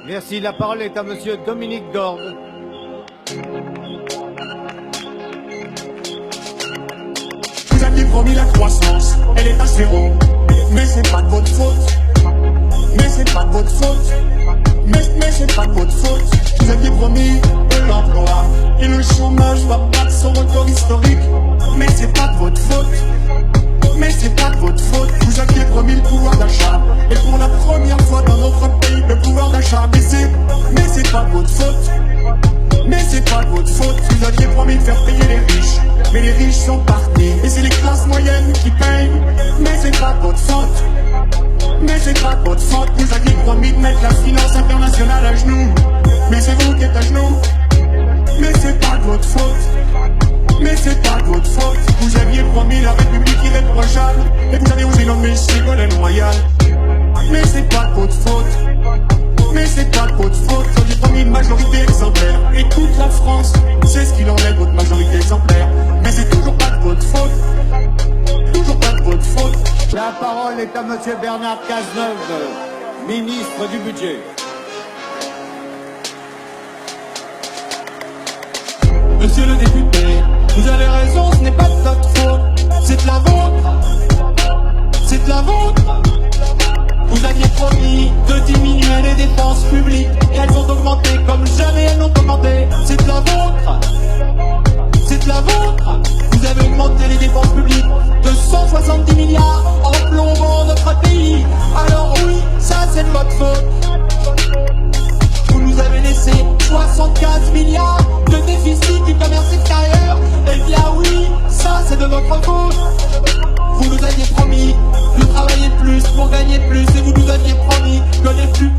Merci, la parole est à monsieur Dominique Gorde. Vous aviez promis la croissance, elle est à zéro. Mais c'est pas de votre faute. Mais c'est pas de votre faute. Mais c'est pas de votre faute. Vous aviez promis de l'emploi et le chômage va battre son record historique. Mais c'est pas de votre faute. Mais c'est pas de votre faute. Vous aviez promis le pouvoir d'achat et pour la première fois dans notre pays le pouvoir d'achat a baissé. Mais c'est pas de votre faute. Mais c'est pas de votre faute. Vous aviez promis de faire payer les riches, mais les riches sont partis et c'est les classes moyennes qui payent. Mais c'est pas de votre faute. Mais c'est pas de votre faute. Vous aviez promis de mettre la finance internationale à genoux, mais c'est vous qui êtes à genoux. Mais c'est pas de votre faute. Mais c'est pas de votre faute. Vous aviez promis la République irréprochable et vous avez osé nommer Ségolène Royal. Mais c'est pas de votre faute. Mais c'est pas de votre faute. Vous aviez promis une majorité exemplaire et toute la France c'est ce qu'il en est de votre majorité exemplaire. Mais c'est toujours pas de votre faute. Toujours pas de votre faute. La parole est à monsieur Bernard Cazeneuve, ministre du Budget. Monsieur le député, vous avez raison, ce n'est pas de notre faute, c'est de la vôtre. C'est de la vôtre. Vous aviez promis de diminuer les dépenses publiques et elles ont augmenté comme jamais elles n'ont augmenté. C'est de la vôtre. C'est de la vôtre. Vous avez augmenté les dépenses publiques de 170 milliards en plombant notre pays. Alors oui, ça c'est de votre faute. Vous nous avez laissé 75 milliards de déficit du commerce extérieur. Eh bien oui, ça c'est de votre faute. Vous nous aviez promis de travailler plus pour gagner plus et vous nous aviez promis que les plus